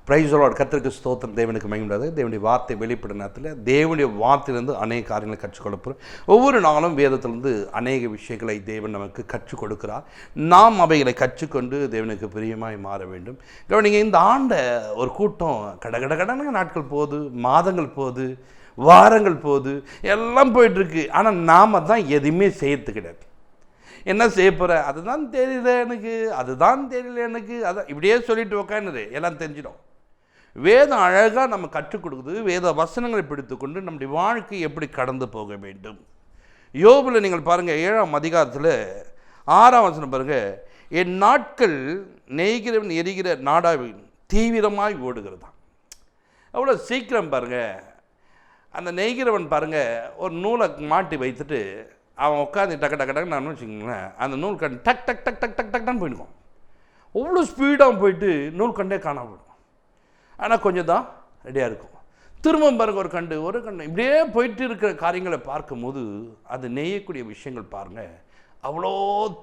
Praise the Lord. கர்த்தருக்கு ஸ்தோத்திரம். தேவனுக்கு மகிமை. தேவனுடைய வார்த்தை வெளிப்படும் நேரத்தில் தேவனுடைய வார்த்தையிலிருந்து அநேக காரியங்களை கற்றுக்கொள்ள போகிறோம். ஒவ்வொரு நாளும் வேதத்திலிருந்து அநேக விஷயங்களை தேவன் நமக்கு கற்றுக் கொடுக்கிறார். நாம் அவைகளை கற்றுக்கொண்டு தேவனுக்கு பிரியமாய் மாற வேண்டும். நீங்கள் இந்த ஆண்டை ஒரு கூட்டம் கடகடன்னு நாட்கள் போகுது, மாதங்கள் போகுது, வாரங்கள் போகுது, எல்லாம் போயிட்டுருக்கு. ஆனால் நாம் தான் எதுவுமே செய்யறது கிடையாது. என்ன செய்ய போகிற, அதுதான் தெரியல எனக்கு, அதுதான் தெரியல எனக்கு, அதான் இப்படியே சொல்லிட்டு உக்காந்துரு, எல்லாம் தெரிஞ்சிடும். வேதம் அழகாக நம்ம கற்றுக் கொடுக்குது. வேத வசனங்களை பிடித்துக்கொண்டு நம்முடைய வாழ்க்கை எப்படி கடந்து போக வேண்டும். யோபில் நீங்கள் பாருங்கள், 7ஆம் அதிகாரத்தில் 6ஆம் வசனம் பாருங்கள். என் நாட்கள் நெய்கிறவன் எரிகிற நாடாவின் தீவிரமாய் ஓடுகிறதான். அவ்வளோ சீக்கிரம் பாருங்கள். அந்த நெய்கிறவன் பாருங்கள், ஒரு நூலை மாட்டி வைத்துட்டு அவன் உட்காந்து டக்கு டக்கு டக்கு நான் வச்சுக்கோங்களேன், அந்த நூல் கண்டு டக் டக் டக் டக் டக் டக் தான் போயிடுவோம். அவ்வளோ ஸ்பீடாக போயிட்டு நூல் கண்டே காணாம போயிடும். ஆனால் கொஞ்சம் தான் ரெடியாக இருக்கும். திரும்ப பாருங்க, ஒரு கண்டு இப்படியே போயிட்டு இருக்கிற காரியங்களை பார்க்கும்போது அது நெய்யக்கூடிய விஷயங்கள் பாருங்கள் அவ்வளோ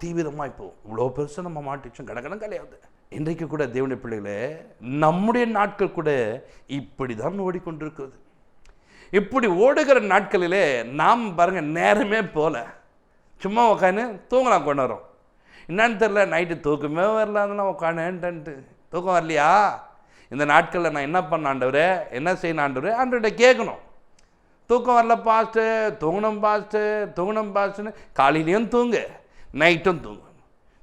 தீவிரமாக இப்போது இவ்வளோ பெருசாக நம்ம மாட்டிச்சோம் கடகடம் கிடையாது. இன்றைக்கு கூட தேவனுடைய பிள்ளைகளே, நம்முடைய நாட்கள் கூட இப்படி தான் ஓடிக்கொண்டிருக்கிறது. இப்படி ஓடுகிற நாட்களிலே நாம் பாருங்கள் நேரமே போகல, சும்மா உட்காந்து தூங்கலாம் கொண்டு வரோம். என்னன்னு தெரில, நைட்டு தூக்கமே வரல, அதெல்லாம் உட்காந்துன்ட்டு தூக்கம் வரலையா, இந்த நாட்களில் நான் என்ன பண்ண ஆண்டவரே, என்ன செய்யணும் ஆண்டவரே, ஆண்டவர்கிட்ட கேட்கணும். தூக்கம் வரல பாஸ்ட்டு, தூங்கணும் பாஸ்ட்டுன்னு காலையிலையும் தூங்கு, நைட்டும் தூங்கு.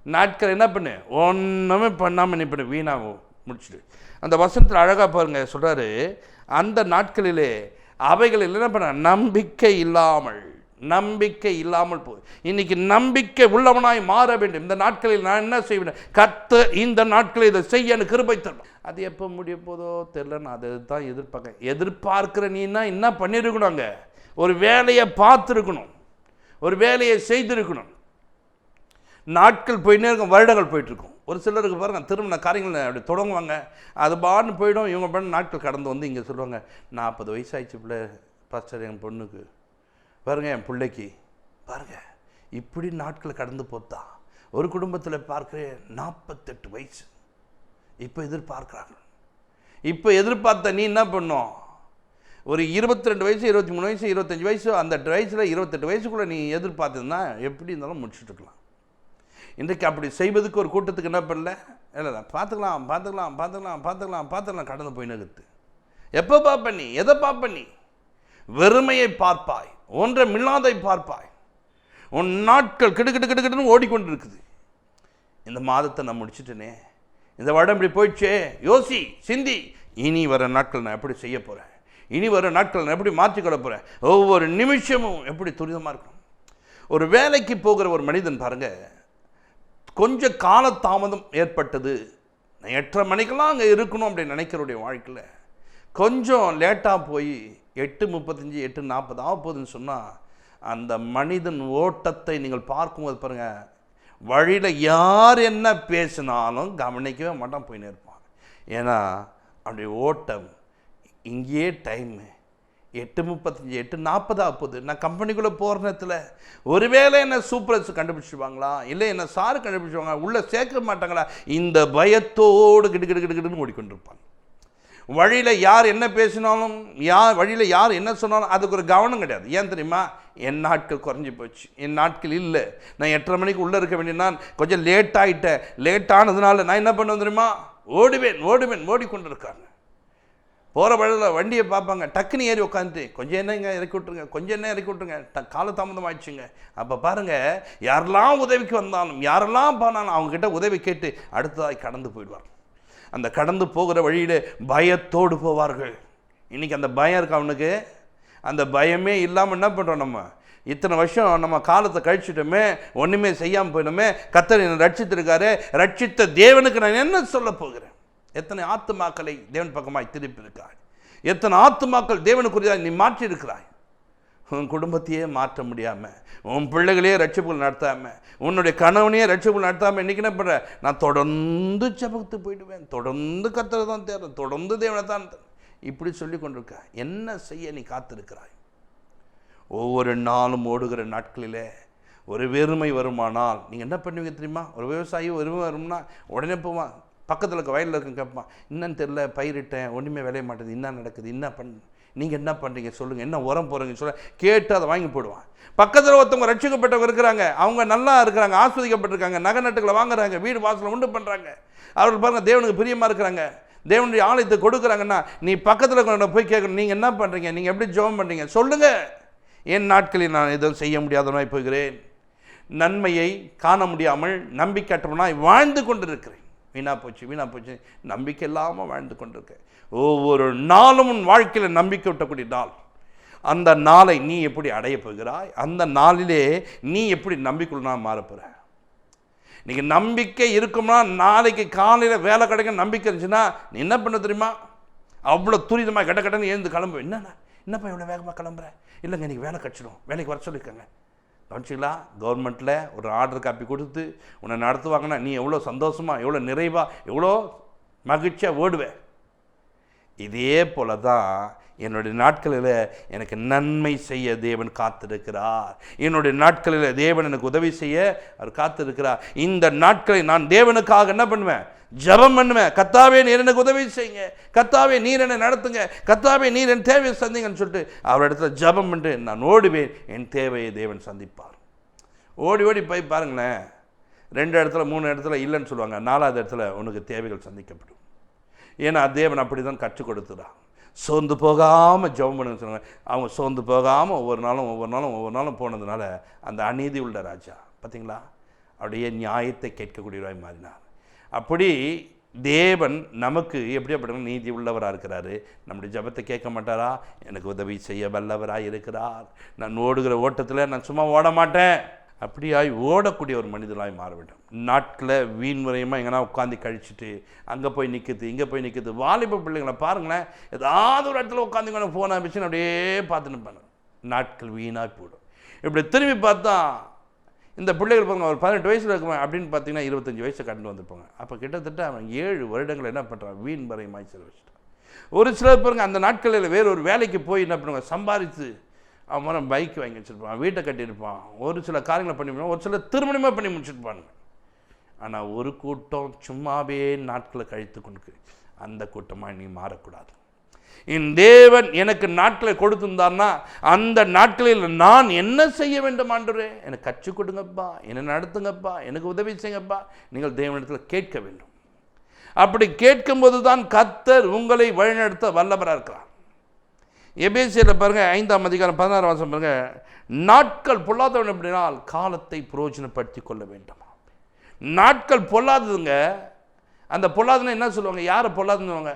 நாட்கள் என்ன பண்ணு, ஒன்றுமே பண்ணாமல் நீ பண்ணு, வீணாக முடிச்சுட்டு. அந்த வசனத்தில் அழகாக பாருங்க சொல்கிறாரு, அந்த நாட்களிலே அவைகளில் என்ன பண்ண, நம்பிக்கை இல்லாமல் போய் இன்னைக்கு நம்பிக்கை உள்ளவனாய் மாற வேண்டும். இந்த நாட்களில் நான் என்ன செய்வேன், கர்த்தர் இந்த நாட்களில் இதை செய்ய எனக்கு கிருபை தரணும். அது எப்போ முடிய போதோ தெரில, நான் அதை தான் எதிர்பார்க்கிற நீன்னா என்ன பண்ணியிருக்கணும், அங்கே ஒரு வேலையை பார்த்துருக்கணும், ஒரு வேலையை செய்திருக்கணும். நாட்கள் போயிட்டே இருக்கும், வருடங்கள் போயிட்டுருக்கும். ஒரு சிலருக்கு பாருங்கள், திருமண காரியங்கள் அப்படி தொடங்குவாங்க, அது பான்னு போயிடும். இவங்க பண்ண நாட்கள் கடந்து வந்து இங்கே சொல்லுவாங்க, 40 வயசாகிடுச்சு பிள்ளை பாஸ்டர், என் பொண்ணுக்கு பாருங்கள், என் பிள்ளைக்கு பாருங்கள், இப்படி நாட்கள் கடந்து போத்தா. ஒரு குடும்பத்தில் பார்க்குறேன் 48 வயசு இப்போ எதிர்பார்க்குறாங்க. இப்போ எதிர்பார்த்த நீ என்ன பண்ணும், ஒரு 22 வயசு, 23 வயசு, 25 வயசு, அந்த வயசில் 28 வயசுக்குள்ளே நீ எதிர்பார்த்ததுன்னா எப்படி இருந்தாலும் முடிச்சுட்டுருக்கலாம். இன்றைக்கு அப்படி செய்வதுக்கு ஒரு கூட்டத்துக்கு என்ன பண்ணல, இல்லை பார்த்துக்கலாம் கடந்து போயின்னு இருக்குது. எப்போ பார்ப்ப நீ, எதை பார்ப்ப நீ, வெறுமையை பார்ப்பாய், ஒன்றை மில்லாதை பார்ப்பாய். உன் நாட்கள் கிடுக்கிட்டுன்னு ஓடிக்கொண்டு இருக்குது. இந்த மாதத்தை நான் முடிச்சுட்டேனே, இந்த வருடம் இப்படி போயிடுச்சே, யோசி, சிந்தி, இனி வர நாட்கள் நான் எப்படி செய்ய போகிறேன், இனி வர நாட்கள் நான் எப்படி மாற்றிக்கொள்ள போகிறேன், ஒவ்வொரு நிமிஷமும் எப்படி துரிதமாக இருக்கணும். ஒரு வேலைக்கு போகிற ஒரு மனிதன் பாருங்கள், கொஞ்சம் காலதாமதம் ஏற்பட்டது, நான் 8:30 மணிக்கெல்லாம் அங்கே இருக்கணும் அப்படின்னு நினைக்கிறோடைய வாழ்க்கையில் கொஞ்சம் லேட்டாக போய் 8:35 8:40 ஆக போகுதுன்னு சொன்னால், அந்த மனிதன் ஓட்டத்தை நீங்கள் பார்க்கும்போது பாருங்கள், வழியில் யார் என்ன பேசினாலும் கவனிக்கவே மாட்டான், போயின்னு இருப்பான். ஏன்னா அப்படி ஓட்டம் இங்கேயே டைமு 8:35 8:40 ஆக போகுது. நான் கம்பெனிக்குள்ளே போகிற நேரத்தில் ஒருவேளை என்ன சூப்பர்வைசர் கண்டுபிடிச்சிடுவாங்களா, இல்லை என்ன சாரு கண்டுபிடிச்சிடுவாங்க, உள்ளே சேர்க்க மாட்டாங்களா, இந்த பயத்தோடு கிடுக்கிடுன்னு ஓடிக்கொண்டிருப்பாங்க. வழியில் யார் என்ன பேசினாலும், வழியில் யார் என்ன சொன்னாலும் அதுக்கு ஒரு கவனம் கிடையாது. ஏன் தெரியுமா, என் நாட்கள் குறைஞ்சி போச்சு, என் நாட்கள் இல்லை, நான் 8:30 மணிக்கு உள்ளே இருக்க வேண்டிய நான் கொஞ்சம் லேட்டானதுனால நான் என்ன பண்ணுவேன் தெரியுமா, ஓடிக்கொண்டு இருக்காங்க. போகிற வழியில் வண்டியை பார்ப்பாங்க, டக்குன்னு ஏறி உட்காந்துட்டு கொஞ்சம் என்ன இறக்கி விட்ருங்க, காலதாமதம் ஆயிடுச்சுங்க. அப்போ பாருங்கள், யாரெல்லாம் உதவிக்கு வந்தாலும், யாரெல்லாம் போனாலும் அவங்கக்கிட்ட உதவி கேட்டு அடுத்ததாக கடந்து போயிடுவாங்க. அந்த கடந்து போகிற வழியில் பயத்தோடு போவார்கள். இன்றைக்கி அந்த பயம் இருக்கு அவனுக்கு, அந்த பயமே இல்லாமல் என்ன பண்ணுறோம், நம்ம இத்தனை வருஷம் நம்ம காலத்தை கழிச்சிட்டோமே, ஒன்றுமே செய்யாமல் போயிடுமே, கர்த்தர் என்னை ரட்சித்திருக்காரு, ரட்சித்த தேவனுக்கு நான் என்ன சொல்ல போகிறேன். எத்தனை ஆத்துமாக்களை தேவன் பக்கமாய் திருப்பி இருக்கிறாய், எத்தனை ஆத்துமாக்கள் தேவனுக்குரியதாக நீ மாற்றி இருக்கிறாய். உன் குடும்பத்தையே மாற்ற முடியாமல், உன் பிள்ளைகளையே ரட்சிப்புகள் நடத்தாமல், உன்னுடைய கணவனையே ரட்சிப்புகள் நடத்தாமல் இன்றைக்கி என்ன பண்ணுற, நான் தொடர்ந்து ஜெபத்து போயிடுவேன், தொடர்ந்து கர்த்தரை தான் தேடுறேன், தொடர்ந்து தேவனை தான் இப்படி சொல்லி கொண்டிருக்க. என்ன செய்ய நீ காத்திருக்கிறாய்? ஒவ்வொரு நாளும் ஓடுகிற நாட்களிலே ஒரு வெறுமை வருமானால் நீங்கள் என்ன பண்ணுவீங்க தெரியுமா? ஒரு விவசாயி வெறுமை வரும்னா உடனே போவான், பக்கத்தில் இருக்க வயலில் இருக்க கேட்பான், என்னன்னு தெரில, பயிரிட்டேன், ஒன்றுமே விளைய மாட்டேது, என்ன நடக்குது, என்ன நீங்கள் என்ன பண்ணுறீங்க சொல்லுங்கள், என்ன உரம் போகிறீங்கன்னு சொல்ல கேட்டு அதை வாங்கி போடுவான். பக்கத்தில் ஒருத்தவங்க ரட்சிக்கப்பட்டவங்க இருக்கிறாங்க, அவங்க நல்லா இருக்கிறாங்க, ஆஸ்வதிக்கப்பட்டிருக்காங்க, நகை நட்டுகளை வாங்குறாங்க, வீடு வாசலை உண்டு பண்ணுறாங்க, அவர்கள் பாருங்கள் தேவனுக்கு பிரியமாக இருக்கிறாங்க, தேவனுடைய ஆலயத்தை கொடுக்குறாங்கன்னா நீ பக்கத்தில் இருக்கிறவங்க போய் கேட்கணும், நீங்கள் என்ன பண்ணுறீங்க, நீங்கள் எப்படி ஜெபம் பண்ணுறீங்க சொல்லுங்கள். என் நாட்களில் நான் எதுவும் செய்ய முடியாதவனாய் போகிறேன், நன்மையை காண முடியாமல் நம்பிக்கையற்றவனாய் வாழ்ந்து கொண்டிருக்கிறேன், வீணா போச்சு நம்பிக்கை இல்லாமல் வாழ்ந்து கொண்டிருக்கேன். ஒவ்வொரு நாளும் உன் வாழ்க்கையில் நம்பிக்கை விட்டக்கூடிய நாள். அந்த நாளை நீ எப்படி அடைய போகிறாய்? அந்த நாளிலே நீ எப்படி நம்பிக்கையுள்ளனா மாறப்போற? இன்னைக்கு நம்பிக்கை இருக்கும்னா நாளைக்கு காலையில் வேலை கிடைக்கும் நம்பிக்கை இருந்துச்சுன்னா நீ என்ன பண்ண தெரியுமா? அவ்வளோ துரிதமாக கடன்னு எழுந்து கிளம்பு. என்னப்பா இவ்வளோ வேகமாக கிளம்புறேன்? இல்லைங்க இன்றைக்கி வேலை கிடச்சிடும், வேலைக்கு வர சொல்லியிருக்காங்க. கவனிச்சிங்களா? கவர்மெண்ட்டில் ஒரு ஆர்டர் காப்பி கொடுத்து உன்னை நடத்துவாங்கன்னா நீ எவ்வளோ சந்தோஷமாக, எவ்வளோ நிறைவாக, எவ்வளோ மகிழ்ச்சியாக ஓடுவேன். இதே போல தான் என்னுடைய நாட்களில் எனக்கு நன்மை செய்ய தேவன் காத்திருக்கிறார். என்னுடைய நாட்களில் தேவன் எனக்கு உதவி செய்ய அவர் காத்திருக்கிறார். இந்த நாட்களை நான் தேவனுக்காக என்ன பண்ணுவேன்? ஜெபம் பண்ணுவேன். கர்த்தாவே நீர் எனக்கு உதவி செய்யுங்க, கர்த்தாவே நீர் என்னை நடத்துங்க, கர்த்தாவே நீர் என் தேவையை சந்திங்கன்னு சொல்லிட்டு அவரிடத்துல ஜெபம் பண்ணி நான் ஓடுவேன். என் தேவையை தேவன் சந்திப்பார். ஓடி போய் பாருங்களேன், 2 இடத்துல 3 இடத்துல இல்லைன்னு சொல்லுவாங்க, 4வது இடத்துல உனக்கு தேவைகள் சந்திக்கப்படும். ஏன்னா தேவன் அப்படி தான் கற்றுக் கொடுத்துறான். சோர்ந்து போகாமல் ஜெபம் பண்ணுன்னு சொன்னாங்க. அவங்க சோர்ந்து போகாமல் ஒவ்வொரு நாளும் போனதுனால அந்த அநீதி உள்ள ராஜா பார்த்தீங்களா, அப்படியே நியாயத்தை கேட்கக்கூடியவராய் மாறினார். அப்படி தேவன் நமக்கு எப்படியாப்பட்ட நீதி உள்ளவராக இருக்கிறாரு. நம்முடைய ஜெபத்தை கேட்க மாட்டாரா? எனக்கு உதவி செய்ய வல்லவராக இருக்கிறார். நான் ஓடுகிற ஓட்டத்தில் நான் சும்மா ஓட மாட்டேன், அப்படியாய் ஓடக்கூடிய ஒரு மனிதனாய் மாற வேண்டும். நாட்டில் வீண் முறையமாக எங்கன்னா உட்காந்து கழிச்சிட்டு அங்கே போய் நிற்குது, இங்கே போய் நிற்குது. வாலிப பிள்ளைங்களை பாருங்களேன், ஏதாவது ஒரு இடத்துல உட்காந்து ஃபோன் ஆரம்பிச்சுன்னு அப்படியே பார்த்துன்னு இருப்பாங்க. நாட்கள் வீணாக போய்டும். இப்படி திரும்பி பார்த்தா இந்த பிள்ளைகள் பாருங்க, ஒரு 18 வயசில் இருக்குவேன் அப்படின்னு பார்த்தீங்கன்னா 25 வயசை கடந்து வந்திருப்பாங்க. அப்போ கிட்டத்தட்ட அவன் 7 வருடங்கள் என்ன பண்ணுறான்? வீண் முறையமாய் செலவழிச்சிட்டான். ஒரு சிலர் பாருங்க அந்த நாட்களில் வேறு ஒரு வேலைக்கு போய் என்ன பண்ணுவாங்க? சம்பாதித்து அவன் பைக் வாங்கி வச்சுருப்பான், வீட்டை கட்டியிருப்பான், ஒரு சில காரியங்களை பண்ணிவிடுவான், ஒரு சில திருமணமாக பண்ணி முடிச்சுருப்பாங்க. ஆனால் ஒரு கூட்டம் சும்மாவே நாட்களை கழித்து கொண்டு அந்த கூட்டமாக நீ மாறக்கூடாது. என் தேவன் எனக்கு நாட்களை கொடுத்திருந்தார்னா அந்த நாட்களில் நான் என்ன செய்ய வேண்டும்? ஆண்டவரே எனக்கு கற்றுக் கொடுங்கப்பா, என்னை நடத்துங்கப்பா, எனக்கு உதவி செய்யுங்கப்பா. நீங்கள் தேவனிடத்தில் கேட்க வேண்டும். அப்படி கேட்கும்போது தான் கர்த்தர் உங்களை வழிநடத்த வல்லவராக இருக்கிறார். எபேசியரில் பாருங்கள் 5ஆம் அதிகாரம் 16ஆம் வசனம் பாருங்கள், நாட்கள் பொல்லாதவன் அப்படினால் காலத்தை பிரயோஜனப்படுத்தி கொள்ள வேண்டும். நாட்கள் பொல்லாததுங்க. அந்த பொல்லாதுன்னு என்ன சொல்லுவாங்க? யாரை பொல்லாதுன்னுவாங்க?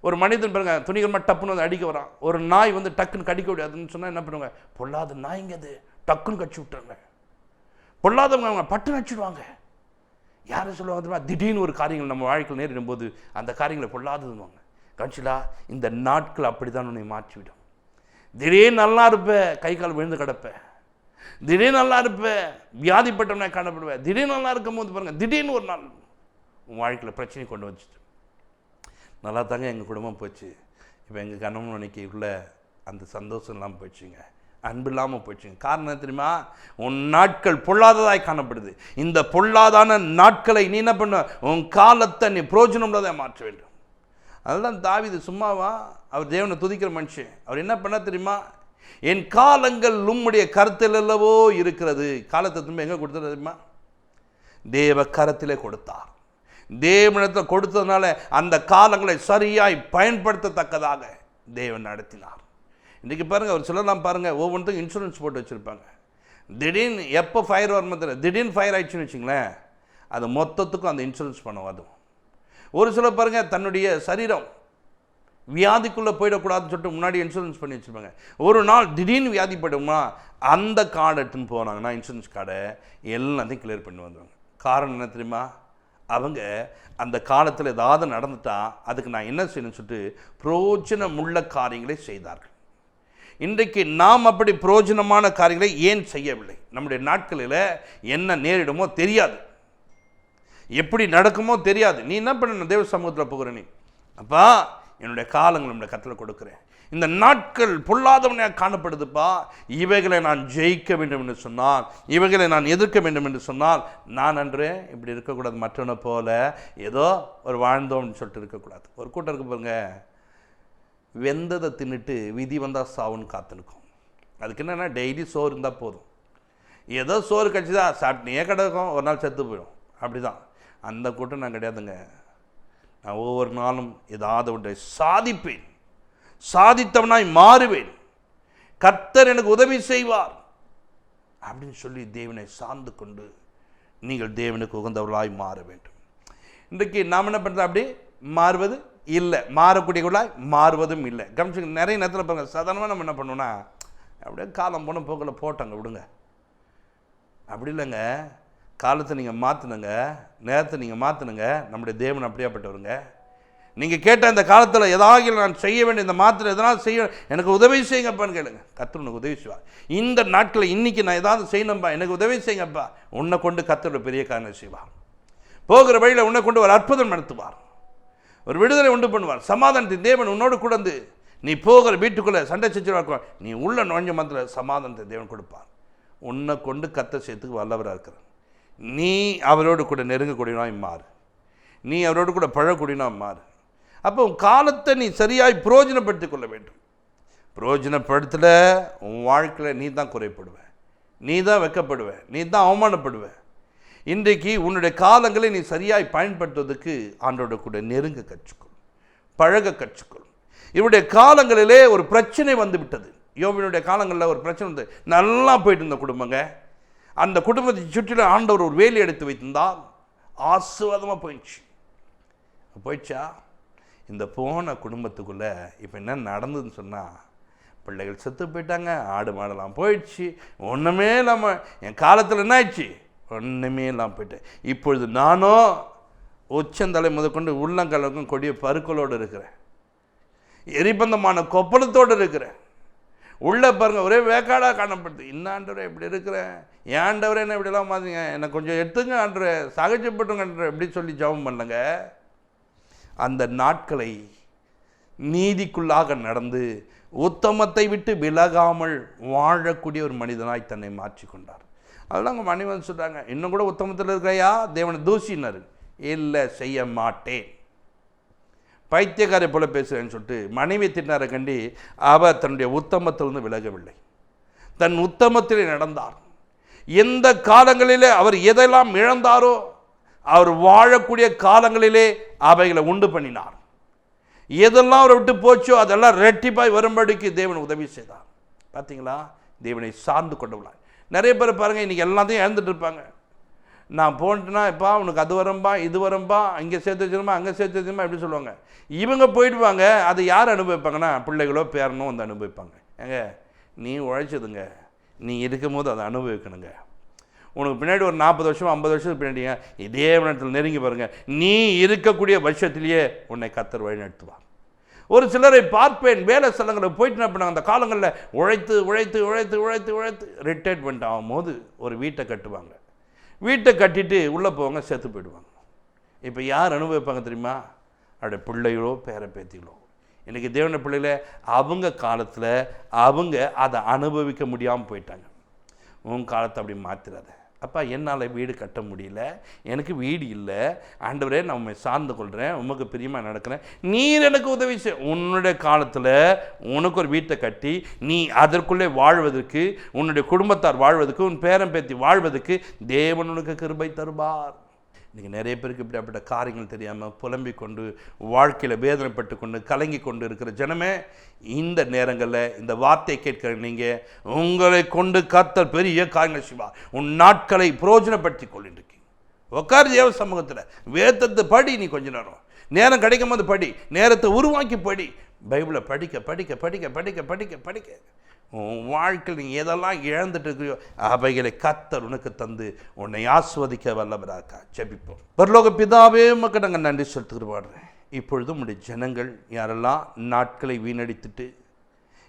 ஒரு மனிதன் பாருங்க துணிகரமாக டப்புன்னு வந்து அடிக்க வரான், ஒரு நாய் வந்து டக்குன்னு கடிக்க முடியாதுன்னு சொன்னால் என்ன பண்ணுவாங்க? பொல்லாத நாய்ங்க அது, டக்குன்னு கடிச்சு விட்டுறாங்க. பொல்லாதவங்க அவங்க பட்டு நடிச்சிடுவாங்க. யாரை சொல்லுவாங்க தெரியுமா? திடீர்னு ஒரு காரியங்கள் நம்ம வாழ்க்கையில் நேரிடும் போது அந்த காரியங்களை பொல்லாததுவாங்க. கட்சிலா இந்த நாட்கள் அப்படி தான் உன்னை மாற்றிவிடும். திடீர்னு நல்லா இருப்பேன், கை கால் விழுந்து கிடப்பேன். திடீர்னு நல்லா இருப்பேன், வியாதிப்பட்டவனா காணப்படுவேன். திடீர்னு நல்லா இருக்கும் போது பாருங்க, திடீர்னு ஒரு நாள் உன் வாழ்க்கையில் பிரச்சனை கொண்டு வந்துச்சு. நல்லா தாங்க எங்கள் குடும்பம் போச்சு, இப்போ எங்கள் கணவன் மனைக்கு உள்ள அந்த சந்தோஷம் இல்லாமல் போச்சுங்க, அன்பு இல்லாமல் போச்சுங்க. காரணம் தெரியுமா? உன் நாட்கள் பொல்லாததாய் காணப்படுது. இந்த பொல்லாதான நாட்களை நீ என்ன பண்ண? உன் காலத்தை நீ பிரயோஜனம் உள்ளதை மாற்ற வேண்டும். அதுதான் தாவீது சும்மாவா? அவர் தேவனை துதிக்கிற மனுஷன். அவர் என்ன பண்ண தெரியுமா? என் காலங்கள் உம்முடைய கருத்தில் அல்லவோ இருக்கிறது. காலத்தை திரும்ப எங்கே கொடுத்தது தெரியுமா? தேவ கரத்திலே கொடுத்தார். தேவனிடத்தில் கொடுத்ததுனால அந்த காலங்களை சரியாய் பயன்படுத்தத்தக்கதாக தேவன் நடத்தினார். இன்றைக்கி பாருங்கள், ஒரு சிலர்லாம் பாருங்கள் ஒவ்வொன்றுக்கும் இன்சூரன்ஸ் போட்டு வச்சுருப்பாங்க. திடீர்னு எப்போ ஃபயர் வருமா தெரியல, திடீர்னு ஃபயர் ஆயிடுச்சுன்னு வச்சுங்களேன், அது மொத்தத்துக்கும் அந்த இன்சூரன்ஸ் பண்ணும். அதுவும் ஒரு சிலர் பாருங்கள் தன்னுடைய சரீரம் வியாதிக்குள்ளே போயிடக்கூடாதுன்னு சொல்லிட்டு முன்னாடி இன்சூரன்ஸ் பண்ணி வச்சுருப்பாங்க. ஒரு நாள் திடீர்னு வியாதிப்படுமா, அந்த கார்டு எடுத்துன்னு போனாங்கன்னா இன்சூரன்ஸ் கார்டை எல்லாத்தையும் கிளியர் பண்ணி வந்துடுவாங்க. காரணம் என்ன தெரியுமா? அவங்க அந்த காலத்தில் ஏதாவது நடந்துட்டா அதுக்கு நான் என்ன செய்யணும்னு சொல்லிட்டு பிரயோஜனமுள்ள காரியங்களை செய்தார்கள். இன்றைக்கு நாம் அப்படி பிரயோஜனமான காரியங்களை ஏன் செய்யவில்லை? நம்முடைய நாட்களில் என்ன நேரிடுமோ தெரியாது, எப்படி நடக்குமோ தெரியாது. நீ என்ன பண்ணணும்? தேவ சமூகத்தில் போகிற நீ, அப்பா என்னுடைய காலங்கள் நம்முடைய கத்தில் கொடுக்குறேன். இந்த நாட்கள் பொல்லாதவனையாக காணப்படுதுப்பா. இவைகளை நான் ஜெயிக்க வேண்டும் என்று சொன்னால், இவைகளை நான் எதிர்க்க வேண்டும் என்று சொன்னால், நான் அன்றே இப்படி இருக்கக்கூடாது. மற்றவனை போல ஏதோ ஒரு வாழ்ந்தோம்னு சொல்லிட்டு இருக்கக்கூடாது. ஒரு கூட்டம் இருக்கு பாருங்க, வெந்ததை தின்னுட்டு விதி வந்தால் சாவுன்னு காத்துனுக்கும். அதுக்கு என்னென்னா டெய்லி சோறு இருந்தால் போதும். ஏதோ சோறு கட்சிதா சாப்பிட்டே கிடக்கும், ஒரு நாள் செத்து போயிடும். அப்படி தான் அந்த கூட்டம் நான் கிடையாதுங்க. நான் ஒவ்வொரு நாளும் ஏதாவது ஒன்றை சாதிப்பேன், சாதித்தவனாய் மாறுவேன், கர்த்தர் எனக்கு உதவி செய்வார் அப்படின்னு சொல்லி தேவனை சார்ந்து கொண்டு நீங்கள் தேவனுக்கு உகந்தவர்களாய் மாற வேண்டும். இன்றைக்கு நாம் என்ன பண்ணுறோம்? அப்படி மாறுவது இல்லை, மாறக்கூடியவர்களாய் மாறுவதும் இல்லை. கவனிச்சு நிறைய நேரத்தில் பாருங்க, சாதாரணமாக நம்ம என்ன பண்ணுவோம்னா அப்படியே காலம் போன போக்கில் போட்டாங்க விடுங்க. அப்படி இல்லைங்க, காலத்தை நீங்கள் மாற்றினுங்க, நேரத்தை நீங்கள் மாற்றினுங்க. நம்முடைய தேவன் அப்படியாப்பட்டவருங்க. நீங்கள் கேட்ட அந்த காலத்தில் ஏதாவது நான் செய்ய வேண்டிய இந்த மாத்திரை எதனால் செய்ய எனக்கு உதவி செய்யுங்கப்பான்னு கேளுங்க. கர்த்தர் உனக்கு உதவி செய்வார். இந்த நாட்களில் இன்றைக்கி நான் ஏதாவது செய்யணும்பா, எனக்கு உதவி செய்யுங்கப்பா. உன்னை கொண்டு கர்த்தரோட பெரிய காரணம் செய்வார். போகிற வழியில் உன்னை கொண்டு ஒரு அற்புதம் நடத்துவார், ஒரு விடுதலை உண்டு பண்ணுவார். சமாதானத்தின் தேவன் உன்னோடு கூட வந்து நீ போகிற வீட்டுக்குள்ளே சண்டை சச்சரவாக்குவார், நீ உள்ள நுழைஞ்ச மாத்திர சமாதானத்தை தேவன் கொடுப்பார். உன்னை கொண்டு கர்த்தர் செய்யறதுக்கு வல்லவராக இருக்கிறார். நீ அவரோடு கூட நெருங்கக்கூடியனாய் மாறு, நீ அவரோடு கூட பழக்கூடியனாய் மாறு. அப்போ உன் காலத்தை நீ சரியாய் பிரயோஜனப்படுத்தி கொள்ள வேண்டும். பிரயோஜனப்படுத்தல உன் வாழ்க்கையில் நீ தான் குறைப்படுவ, நீ தான் வெட்கப்படுவ, நீ தான் அவமானப்படுவ. இன்றைக்கு உன்னுடைய காலங்களை நீ சரியாய் பயன்படுத்துவதற்கு ஆண்டோட கூட நெருங்க கற்றுக்கொள், பழக கற்றுக்கொள். இவருடைய காலங்களிலே ஒரு பிரச்சனை வந்து விட்டது. யோபினுடைய காலங்களில் ஒரு பிரச்சனை வந்து நல்லா போயிட்டு இருந்த குடும்பங்க. அந்த குடும்பத்தை சுற்றிலும் ஆண்டவர் ஒரு வேலி எடுத்து வைத்திருந்தால் ஆசீர்வாதமாக போயிடுச்சா? இந்த போன குடும்பத்துக்குள்ளே இப்போ என்ன நடந்ததுன்னு சொன்னால், பிள்ளைகள் செத்து போயிட்டாங்க, ஆடு மாடெல்லாம் போயிடுச்சு, ஒன்றுமே இல்லாமல் என் காலத்தில் என்ன ஆயிடுச்சு? ஒன்றுமே இல்லாமல் போயிட்டேன். இப்பொழுது நானும் உச்சந்தலை முதற்கொண்டு உள்ளங்கலக்கும் கொடிய பருக்களோடு இருக்கிறேன், எரிபந்தமான கொப்பளத்தோடு இருக்கிறேன். உள்ளே பாருங்கள் ஒரே வேக்காடாக காணப்படுது. இன்னாண்டவரை இப்படி இருக்கிறேன், ஏன் ஆண்டவரே என்ன இப்படிலாம் மாற்றிங்க, என்னை கொஞ்சம் எடுத்துங்க ஆண்டவரே, சகஜப்பட்டுங்க ஆண்டவரே எப்படி சொல்லி ஜெபம் பண்ணுங்க. அந்த நாட்களை நீதிக்குள்ளாக நடந்து உத்தமத்தை விட்டு விலகாமல் வாழக்கூடிய ஒரு மனிதனாய் தன்னை மாற்றிக்கொண்டார். அதெல்லாம் அவங்க மனைவன் சொல்கிறாங்க, இன்னும் கூட உத்தமத்தில் இருக்கிறையா தேவனை தூசினார். இல்லை, செய்ய மாட்டேன், பைத்தியக்காரை போல பேசுகிறேன்னு சொல்லிட்டு மனைவி திட்டினாரை கண்டி அவர் தன்னுடைய உத்தமத்திலிருந்து விலகவில்லை, தன் உத்தமத்திலே நடந்தார். எந்த காலங்களிலே அவர் எதெல்லாம் இழந்தாரோ அவர் வாழக்கூடிய காலங்களிலே அவைகளை உண்டு பண்ணினார். எதெல்லாம் அவரை விட்டு போச்சோ அதெல்லாம் ரெட்டிப்பாய் வரும்படிக்கு தேவன் உதவி செய்தார். பார்த்தீங்களா? தேவனை சார்ந்து கொண்டவர்களாய் நிறைய பேர் பாருங்கள், இன்றைக்கி எல்லாத்தையும் இழந்துட்டு இருப்பாங்க. நான் போன்ட்டுனா எப்பா உனக்கு அது வரம்பா, இது வரம்பா, இங்கே சேர்த்து வச்சிருமா, அங்கே சேர்த்து வச்சிருமா எப்படி சொல்லுவாங்க. இவங்க போயிடுவாங்க, அதை யார் அனுபவிப்பாங்கன்னா பிள்ளைகளோ பேரனோ வந்து அனுபவிப்பாங்க. ஏங்க நீ உழைச்சதுங்க, நீ இருக்கும் போது அதை அனுபவிக்கணுங்க. உனக்கு பின்னாடி ஒரு 40 வருஷம் 50 வருஷத்துக்கு பின்னாடிங்க இதே நேரத்தில் நெருங்கி பாருங்கள், நீ இருக்கக்கூடிய வருஷத்திலேயே உன்னை கர்த்தர் வழி நடத்துவார். ஒரு சிலரை பார்ப்பேன், வேலை ஸ்தலங்களில் போயிட்டு என்ன பண்ணாங்க, அந்த காலங்களில் உழைத்து உழைத்து உழைத்து உழைத்து உழைத்து ரிட்டையர்மெண்ட் ஆகும்போது ஒரு வீட்டை கட்டுவாங்க. வீட்டை கட்டிட்டு உள்ளே போவாங்க, செத்து போயிடுவாங்க. இப்போ யார் அனுபவிப்பாங்க தெரியுமா? அவருடைய பிள்ளைகளோ பேர பேத்திகளோ. இன்றைக்கி தேவனுடைய பிள்ளைகள அவங்க காலத்தில் அவங்க அதை அனுபவிக்க முடியாமல் போயிட்டாங்க. உன் காலத்தை அப்படி மாற்றிடாத. அப்பா என்னால் வீடு கட்ட முடியல, எனக்கு வீடு இல்லை ஆண்டவரே, நான் உண்மை சார்ந்து கொள்கிறேன், உமக்கு பிரியமாக நடக்கிறேன், நீர் எனக்கு உதவி செய். உன்னுடைய காலத்தில் உனக்கு ஒரு வீட்டை கட்டி நீ அதற்குள்ளே வாழ்வதற்கு, உன்னுடைய குடும்பத்தார் வாழ்வதற்கு, உன் பேரன் பேத்தி வாழ்வதற்கு தேவன் உனக்கு கிருபை தருவார். இன்றைக்கி நிறைய பேருக்கு இப்படிப்பட்ட காரியங்கள் தெரியாமல் புலம்பிக் கொண்டு வாழ்க்கையில் வேதனைப்பட்டு கொண்டு கலங்கி கொண்டு இருக்கிற ஜனமே, இந்த நேரங்களில் இந்த வார்த்தையை கேட்கிற நீங்கள், உங்களை கொண்டு கர்த்தர் பெரிய காரியங்கள் செய்வார். உன் நாட்களை பிரயோஜனப்படுத்தி கொள்ளிருக்கீங்க. உட்கார் தேவ சமூகத்தில் வேதத்தை படி. நீ கொஞ்ச நேரம் கிடைக்கும் போது படி, நேரத்தை உருவாக்கி படி. பைபிளை படிக்க படிக்க படிக்க படிக்க படிக்க படிக்க உன் வாழ்க்கையில் நீ எதெல்லாம் இழந்துட்டு இருக்கிறியோ அவைகளை கர்த்தர் உனக்கு தந்து உன்னை ஆஸ்வதிக்க வல்லவராக. ஜெபிப்போம். பரலோக பிதாவே, உமக்கு நாங்கள் நன்றி செலுத்துகிற பாடுறேன். இப்பொழுதும் உடைய ஜனங்கள் யாரெல்லாம் நாட்களை வீணடித்துட்டு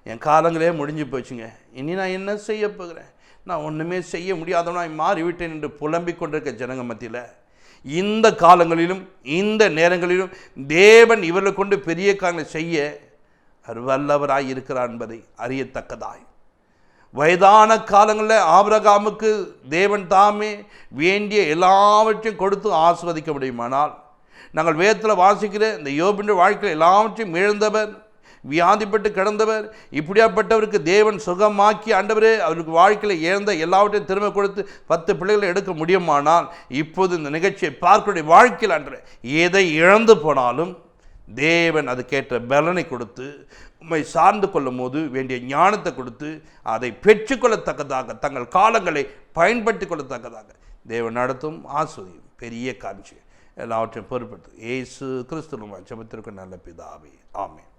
என் காலங்களே முடிஞ்சு போச்சுங்க, இனி நான் என்ன செய்ய போகிறேன், நான் ஒன்றுமே செய்ய முடியாதவனாய் மாறிவிட்டேன் என்று புலம்பிக் கொண்டிருக்க ஜனங்க மத்தியில் இந்த காலங்களிலும் இந்த நேரங்களிலும் தேவன் இவர்களை கொண்டு பெரிய காரியங்களை செய்ய வல்லவராய் இருக்கிறார் என்பதை அறியத்தக்கதாய், வயதான காலங்களில் ஆபிரகாமுக்கு தேவன் தாமே வேண்டிய எல்லாவற்றையும் கொடுத்து ஆசீர்வதிக்க முடியுமானால், நாங்கள் வேதத்தில் வாசிக்கிற இந்த யோபின் வாழ்க்கையில் எல்லாவற்றையும் இழந்தவர், வியாதிப்பட்டு கிடந்தவர், இப்படியாப்பட்டவருக்கு தேவன் சுகமாக்கி ஆண்டவரே அவருக்கு வாழ்க்கையில் இழந்த எல்லாவற்றையும் திரும்ப கொடுத்து 10 பிள்ளைகளை எடுக்க முடியுமானால், இப்போது இந்த நிகழ்ச்சியை பார்க்கக்கூடிய வாழ்க்கையில் அன்று எதை இழந்து போனாலும் தேவன் அதுக்கேற்ற பலனை கொடுத்து உம்மை சார்ந்து கொள்ளும் போது வேண்டிய ஞானத்தை கொடுத்து அதை பெற்றுக்கொள்ளத்தக்கதாக தங்கள் காலங்களை பயன்படுத்தி கொள்ளத்தக்கதாக தேவன் நடத்தும் ஆசீர்வதியும் பெரிய காட்சி எல்லாவற்றையும் பொறுப்படுத்தும். இயேசு கிறிஸ்துவின் ஜெபத்திற்கு நல்ல பிதாவே, ஆமென்.